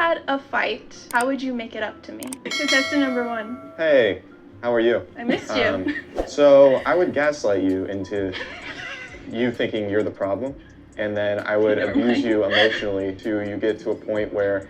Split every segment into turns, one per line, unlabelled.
had a fight, how would you make it up to me? Contestant number 1.
Hey, how are you?
I missed you.
So I would gaslight you into you thinking you're the problem, and then I would abuse you emotionally till you get to a point where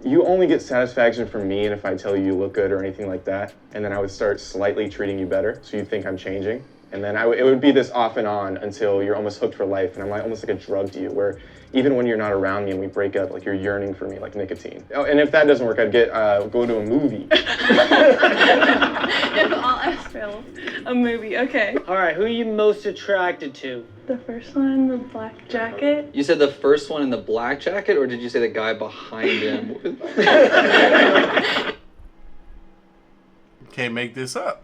you only get satisfaction from me and if I tell you you look good or anything like that, and then I would start slightly treating you better, so you think I'm changing. And then it would be this off and on until you're almost hooked for life, and I'm like almost like a drug to you, where even when you're not around me and we break up, like you're yearning for me, like nicotine. Oh, and if that doesn't work, I'd go to a movie.
If all else fails, a movie. Okay.
All right, who are you most attracted to?
The first one in the black jacket.
You said the first one in the black jacket, or did you say the guy behind him?
Can't make this up.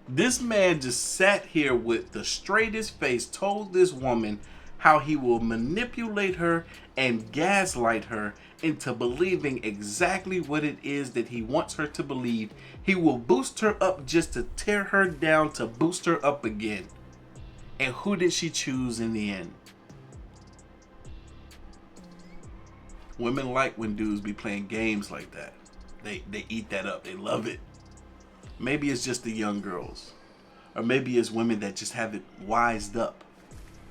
This man just sat here with the straightest face, told this woman how he will manipulate her and gaslight her into believing exactly what it is that he wants her to believe. He will boost her up just to tear her down to boost her up again. And who did she choose in the end? Women like when dudes be playing games like that. They eat that up. They love it. Maybe it's just the young girls. Or maybe it's women that just have it wised up.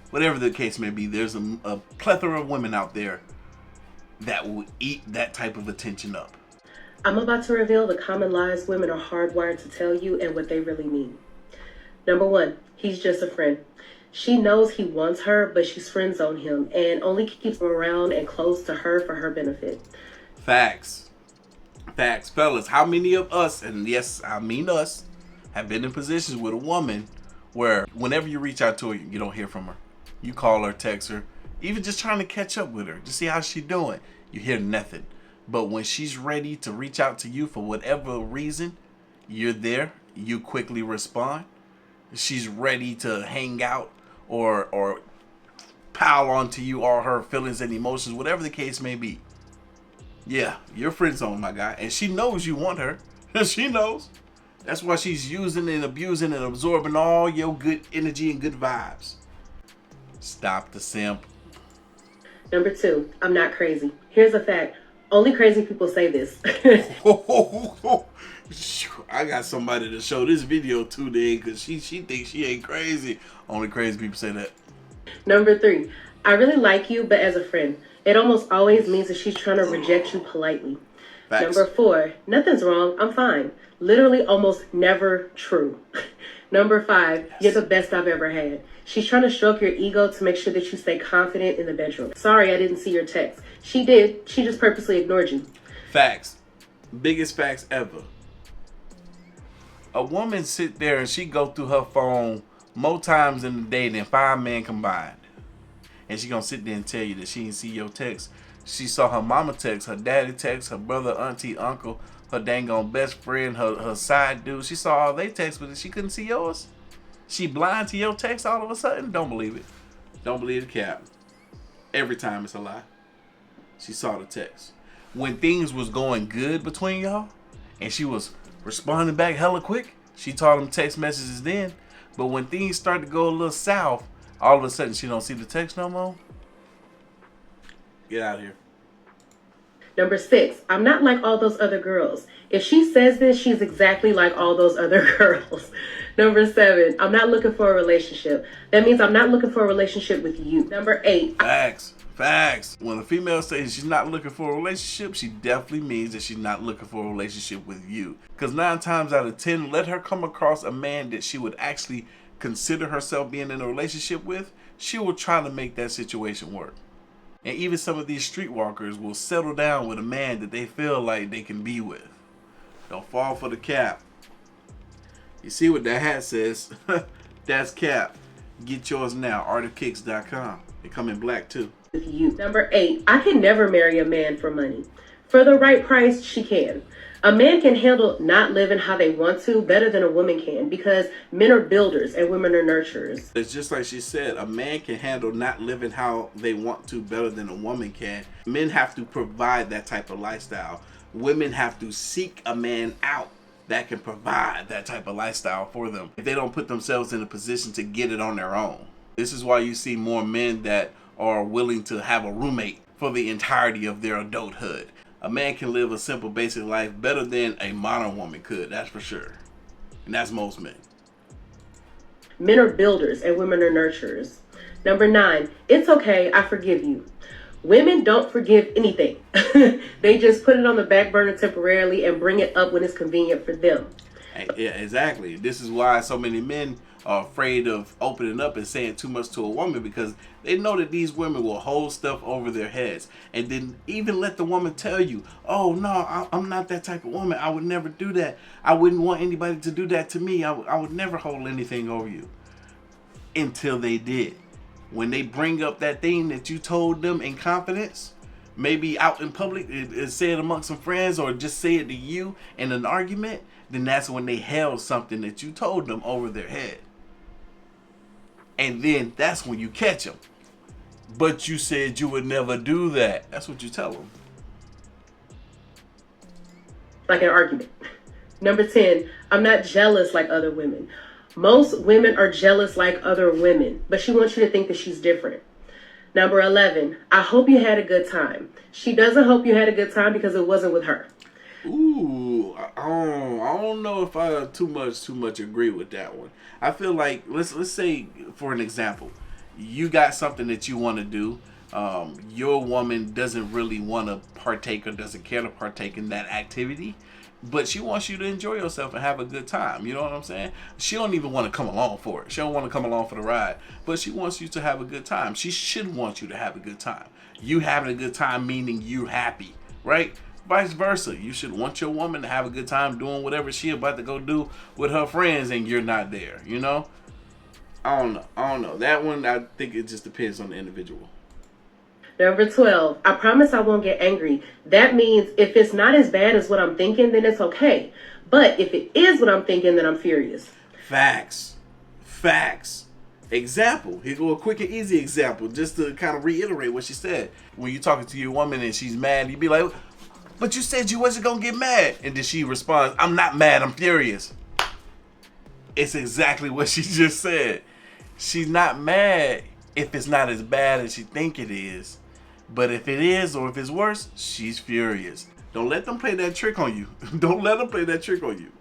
Whatever the case may be, there's a plethora of women out there that will eat that type of attention up.
I'm about to reveal the common lies women are hardwired to tell you and what they really mean. Number 1, he's just a friend. She knows he wants her, but she's friend zoned him and only keeps him around and close to her for her benefit.
Facts. Facts. Fellas, how many of us, and yes, I mean us, have been in positions with a woman where whenever you reach out to her, you don't hear from her. You call her, text her, even just trying to catch up with her, to see how she's doing. You hear nothing. But when she's ready to reach out to you for whatever reason, you're there, you quickly respond. She's ready to hang out or pile onto you all her feelings and emotions, whatever the case may be. Yeah, you're friend zone, my guy. And she knows you want her. She knows. That's why she's using and abusing and absorbing all your good energy and good vibes. Stop the simp.
Number 2, I'm not crazy. Here's a fact. Only crazy people say this.
I got somebody to show this video to today because she thinks she ain't crazy. Only crazy people say that.
Number 3, I really like you, but as a friend. It almost always means that she's trying to reject you politely.
Facts.
Number 4, nothing's wrong, I'm fine. Literally almost never true. Number 5, you're the best I've ever had. She's trying to stroke your ego to make sure that you stay confident in the bedroom. Sorry, I didn't see your text. She did. She just purposely ignored you.
Facts. Biggest facts ever. A woman sit there and she go through her phone more times in the day than 5 men combined. And she gonna sit there and tell you that she didn't see your text. She saw her mama text, her daddy text, her brother, auntie, uncle, her dang on best friend, her side dude. She saw all they text, but she couldn't see yours. She blind to your text all of a sudden? Don't believe it. Don't believe the cap. Every time it's a lie. She saw the text. When things was going good between y'all, and she was responding back hella quick, she taught them text messages then. But when things start to go a little south, all of a sudden she don't see the text no more. Get out of here.
Number 6, I'm not like all those other girls. If she says this, she's exactly like all those other girls. Number 7, I'm not looking for a relationship. That means I'm not looking for a relationship with you. Number 8.
Facts. Facts. When a female says she's not looking for a relationship, she definitely means that she's not looking for a relationship with you. Because 9 times out of 10, let her come across a man that she would actually consider herself being in a relationship with, she will try to make that situation work. And even some of these streetwalkers will settle down with a man that they feel like they can be with. Don't fall for the cap. You see what that hat says? That's cap. Get yours now. Artofkickz.com. They come in black too.
With you. Number 8, I can never marry a man for money. For the right price, she can. A man can handle not living how they want to better than a woman can, because men are builders and women are nurturers.
It's just like she said, a man can handle not living how they want to better than a woman can. Men have to provide that type of lifestyle. Women have to seek a man out that can provide that type of lifestyle for them if they don't put themselves in a position to get it on their own. This is why you see more men that are willing to have a roommate for the entirety of their adulthood. a man can live a simple, basic life better than a modern woman could. That's for sure. And that's most men.
Men are builders and women are nurturers. Number 9, it's okay, I forgive you. Women don't forgive anything. They just put it on the back burner temporarily and bring it up when it's convenient for them.
Yeah, exactly. This is why so many men are afraid of opening up and saying too much to a woman, because they know that these women will hold stuff over their heads and then even let the woman tell you, oh no, I'm not that type of woman. I would never do that. I wouldn't want anybody to do that to me. I would never hold anything over you. Until they did. When they bring up that thing that you told them in confidence, maybe out in public, say it amongst some friends, or just say it to you in an argument, then that's when they held something that you told them over their head. And then that's when you catch them. But you said you would never do that. That's what you tell them.
Like an argument. Number 10, I'm not jealous like other women. Most women are jealous like other women, but she wants you to think that she's different. Number 11, I hope you had a good time. She doesn't hope you had a good time because it wasn't with her.
Ooh, I don't know if I too much agree with that one. I feel like let's say, for an example, you got something that you want to do. Your woman doesn't really want to partake or doesn't care to partake in that activity, but she wants you to enjoy yourself and have a good time. You know what I'm saying? She don't even want to come along for it. She don't want to come along for the ride, but she wants you to have a good time. She should want you to have a good time. You having a good time meaning you're happy, right? Vice versa. You should want your woman to have a good time doing whatever she about to go do with her friends and you're not there, you know? I don't know. That one, I think it just depends on the individual.
Number 12, I promise I won't get angry. That means if it's not as bad as what I'm thinking, then it's okay. But if it is what I'm thinking, then I'm furious.
Facts. Example. Here go a quick and easy example, just to kind of reiterate what she said. When you're talking to your woman and she's mad, you be like, but you said you wasn't going to get mad. And then she responds, I'm not mad, I'm furious. It's exactly what she just said. She's not mad if it's not as bad as she think it is. But if it is, or if it's worse, she's furious. Don't let them play that trick on you. Don't let them play that trick on you.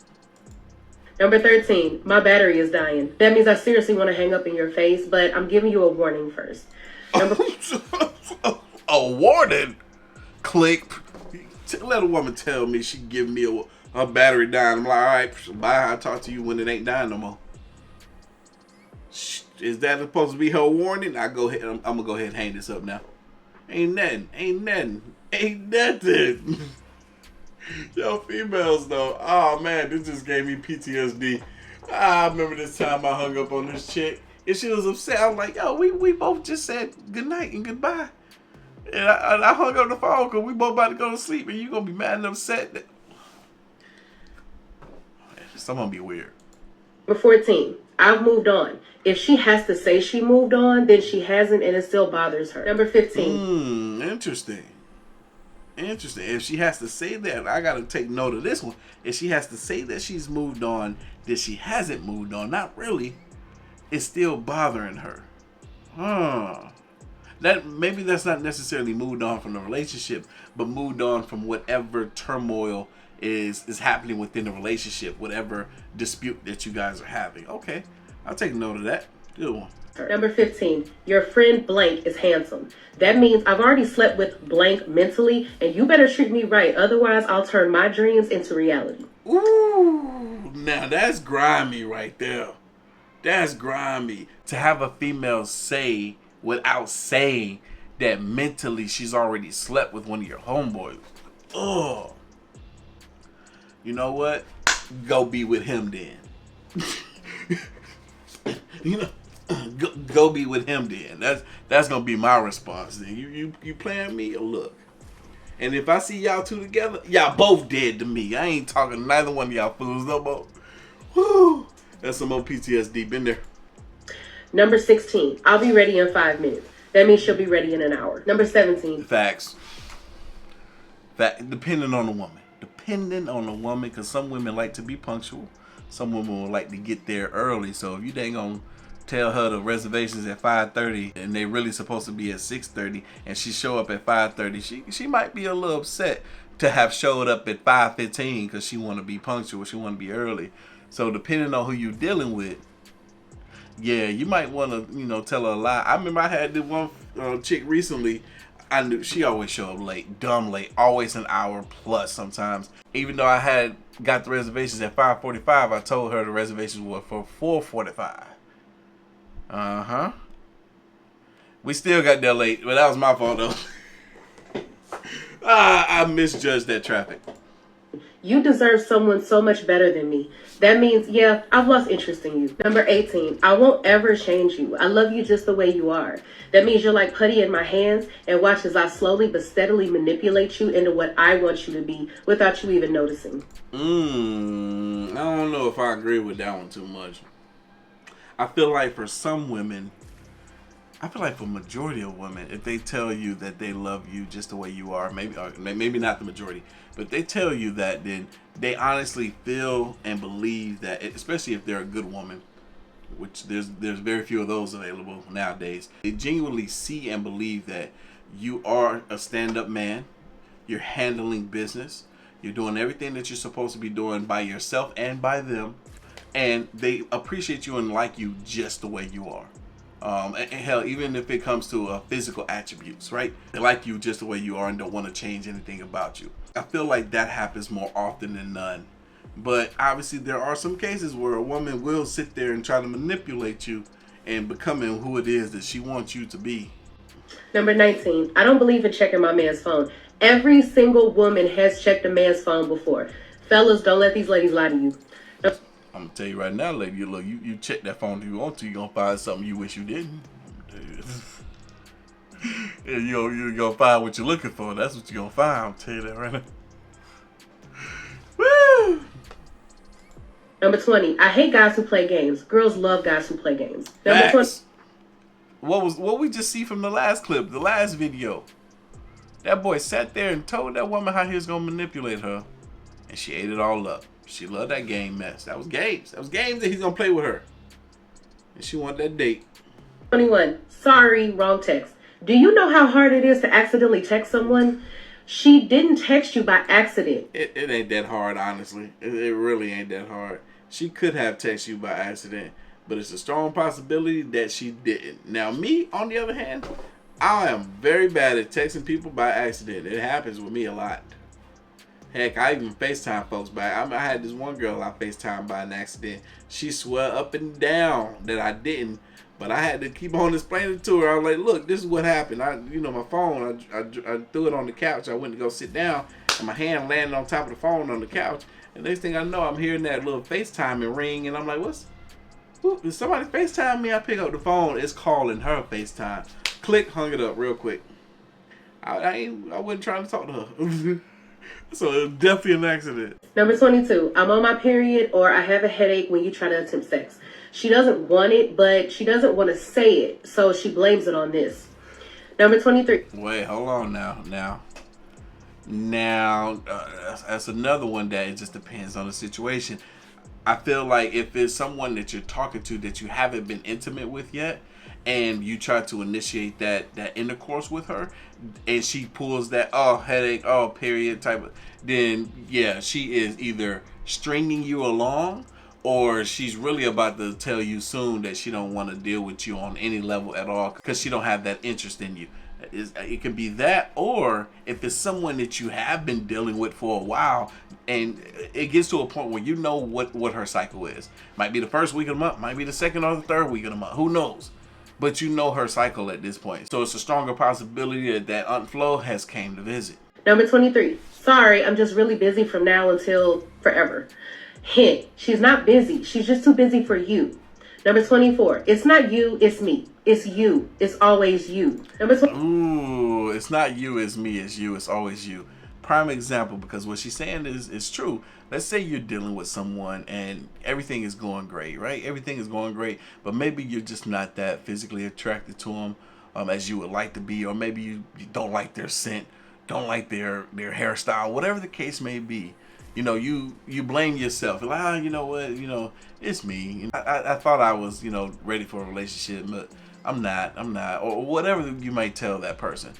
Number 13, my battery is dying. That means I seriously want to hang up in your face, but I'm giving you a warning first.
A warning? Click. Let a woman tell me she giving me a battery dying. I'm like, all right, bye. I'll talk to you when it ain't dying no more. Is that supposed to be her warning? I'm gonna go ahead and hang this up now. Ain't nothing. Yo, females though. Oh man, this just gave me PTSD. I remember this time I hung up on this chick and she was upset. I was like, yo, we both just said goodnight and goodbye. And I hung up the phone because we both about to go to sleep and you gonna be mad and upset. Someone be weird.
Number 14, I've moved on. If she has to say she moved on, then she hasn't and it still bothers her. Number 15.
Interesting. If she has to say that, I got to take note of this one. If she has to say that she's moved on, that she hasn't moved on, not really, it's still bothering her. Maybe that's not necessarily moved on from the relationship, but moved on from whatever turmoil is happening within the relationship, whatever dispute that you guys are having. Okay, I'll take note of that. Good one.
Number 15, your friend blank is handsome. That means I've already slept with blank mentally, and you better treat me right. Otherwise, I'll turn my dreams into reality.
Ooh, now that's grimy right there. That's grimy. To have a female say without saying that mentally she's already slept with one of your homeboys. Ugh. You know what? Go be with him then. You know, go be with him then. That's gonna be my response then. You playing me? Look. And if I see y'all two together, y'all both dead to me. I ain't talking to neither one of y'all fools no more. Woo! That's some more PTSD. Been there. Number
16, I'll be ready in 5 minutes. That means she'll be ready in an hour. Number 17.
Facts. Depending on the woman. Because some women like to be punctual. Some women would like to get there early. So if you ain't gonna tell her the reservations at 5:30 and they really supposed to be at 6:30 and she show up at 5:30, she might be a little upset to have showed up at 5:15 because she want to be punctual, she want to be early. So depending on who you're dealing with, yeah, you might want to, tell her a lie. I remember I had this one chick recently. I knew she always show up late, dumb late, always an hour plus sometimes. Even though I had got the reservations at 5:45, I told her the reservations were for 4:45. We still got there late, but that was my fault though. I misjudged that traffic.
You deserve someone so much better than me. That means, yeah, I've lost interest in you. Number 18, I won't ever change you. I love you just the way you are. That means you're like putty in my hands, and watch as I slowly but steadily manipulate you into what I want you to be without you even noticing.
I don't know if I agree with that one too much. I feel like for some women, I feel like for majority of women, if they tell you that they love you just the way you are, maybe not the majority, but they tell you that, then they honestly feel and believe that, especially if they're a good woman, which there's very few of those available nowadays. They genuinely see and believe that you are a stand-up man, you're handling business, you're doing everything that you're supposed to be doing by yourself and by them, and they appreciate you and like you just the way you are. And hell, even if it comes to physical attributes, right? They like you just the way you are and don't want to change anything about you. I feel like that happens more often than none. But obviously there are some cases where a woman will sit there and try to manipulate you and becoming who it is that she wants you to be.
Number 19, I don't believe in checking my man's phone. Every single woman has checked a man's phone before. Fellas, don't let these ladies lie to you.
I'm gonna tell you right now, lady, you check that phone if you want to, you're gonna find something you wish you didn't. You're gonna find what you're looking for. That's what you're gonna find. I'll tell you that right now. Woo!
Number 20, I hate guys who play games. Girls love guys who play games. Number 20.
What we just see from the last clip, the last video. That boy sat there and told that woman how he was gonna manipulate her, and she ate it all up. She loved that game mess. That was games. That was games that he's gonna play with her. And she wanted that date.
21. Sorry, wrong text. Do you know how hard it is to accidentally text someone? She didn't text you by accident.
It ain't that hard, honestly. It really ain't that hard. She could have texted you by accident, but it's a strong possibility that she didn't. Now, me, on the other hand, I am very bad at texting people by accident. It happens with me a lot. Heck, I even FaceTime folks by. I had this one girl I FaceTime by an accident. She swore up and down that I didn't, but I had to keep on explaining to her. I was like, "Look, this is what happened. My phone. I threw it on the couch. I went to go sit down, and my hand landed on top of the phone on the couch. And next thing I know, I'm hearing that little FaceTime ring, and I'm like, is somebody FaceTime me? I pick up the phone. It's calling her FaceTime. Click, hung it up real quick. I wasn't trying to talk to her." So it was definitely an accident.
Number 22, I'm on my period or I have a headache when you try to attempt sex. She doesn't want it, but she doesn't want to say it, so she blames it on this. Number 23.
Wait, hold on now. That's another one that it just depends on the situation. I feel like if it's someone that you're talking to that you haven't been intimate with yet, and you try to initiate that intercourse with her, and she pulls that headache, period type of, then yeah, she is either stringing you along, or she's really about to tell you soon that she don't want to deal with you on any level at all because she don't have that interest in you. It can be that, or if it's someone that you have been dealing with for a while, and it gets to a point where you know what her cycle is. Might be the first week of the month, might be the second or the third week of the month, who knows? But you know her cycle at this point. So it's a stronger possibility that Aunt Flo has came to visit.
Number 23. Sorry, I'm just really busy from now until forever. Hint, she's not busy. She's just too busy for you. Number 24. It's not you, it's me. It's you. It's always you. Number 20.
Ooh, it's not you, it's me, it's you. It's always you. Prime example, because what she's saying is true. Let's say you're dealing with someone and everything is going great, right? Everything is going great, but maybe you're just not that physically attracted to them as you would like to be, or maybe you don't like their scent, don't like their hairstyle, whatever the case may be. You blame yourself. You're like, you know what, it's me. I thought I was, ready for a relationship, but I'm not, or whatever you might tell that person.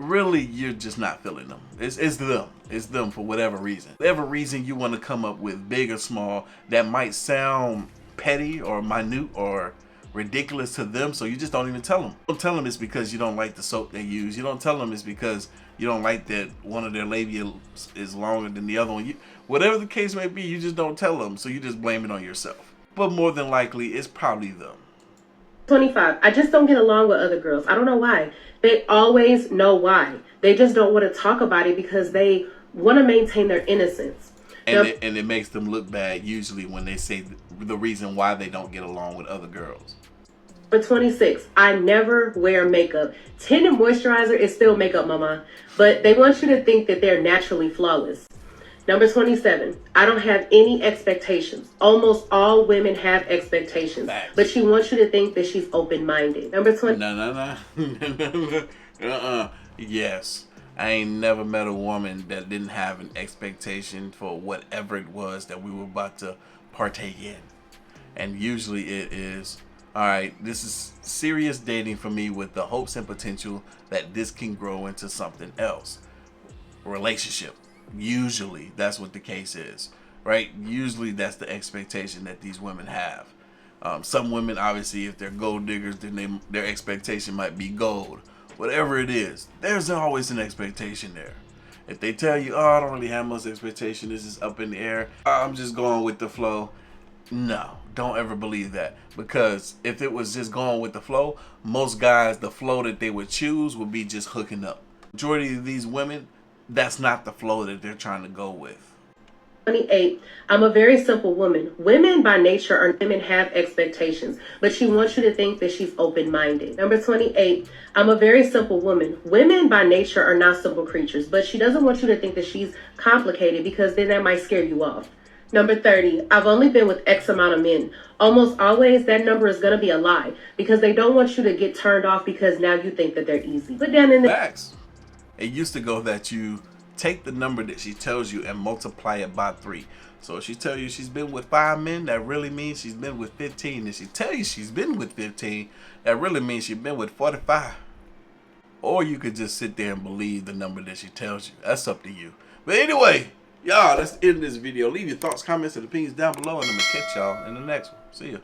really you're just not feeling them. It's them. It's them for whatever reason. Whatever reason you want to come up with, big or small, that might sound petty or minute or ridiculous to them, so you just don't even tell them. You don't tell them it's because you don't like the soap they use. You don't tell them it's because you don't like that one of their labia is longer than the other one. Whatever the case may be, you just don't tell them, so you just blame it on yourself. But more than likely, it's probably them.
25. I just don't get along with other girls. I don't know why. They always know why. They just don't want to talk about it because they want to maintain their innocence.
And it makes them look bad usually when they say the reason why they don't get along with other girls.
For 26, I never wear makeup. Tint and moisturizer is still makeup, mama. But they want you to think that they're naturally flawless. Number 27, I don't have any expectations. Almost all women have expectations.
Facts.
But she wants you to think that she's open-minded. Number 20.
No. Yes. I ain't never met a woman that didn't have an expectation for whatever it was that we were about to partake in. And usually it is, all right, this is serious dating for me with the hopes and potential that this can grow into something else. Relationship. Usually that's what the case is, right? Usually that's the expectation that these women have. Some women, obviously, if they're gold diggers, then their expectation might be gold. Whatever it is, there's always an expectation there. If they tell you, oh, I don't really have much expectation, this is up in the air, I'm just going with the flow. No, don't ever believe that. Because if it was just going with the flow, most guys, the flow that they would choose would be just hooking up. Majority of these women, that's not the flow that they're trying to go with.
28, I'm a very simple woman. Women by nature women have expectations, but she wants you to think that she's open-minded. Number 28, I'm a very simple woman. Women by nature are not simple creatures, but she doesn't want you to think that she's complicated because then that might scare you off. Number 30, I've only been with X amount of men. Almost always that number is going to be a lie because they don't want you to get turned off because now you think that they're easy. Put down in the
Facts. It used to go that you take the number that she tells you and multiply it by 3. So if she tell you she's been with 5 men, that really means she's been with 15. If she tell you she's been with 15, that really means she's been with 45. Or you could just sit there and believe the number that she tells you. That's up to you. But anyway, y'all, let's end this video. Leave your thoughts, comments, and opinions down below, and I'm gonna catch y'all in the next one. See ya.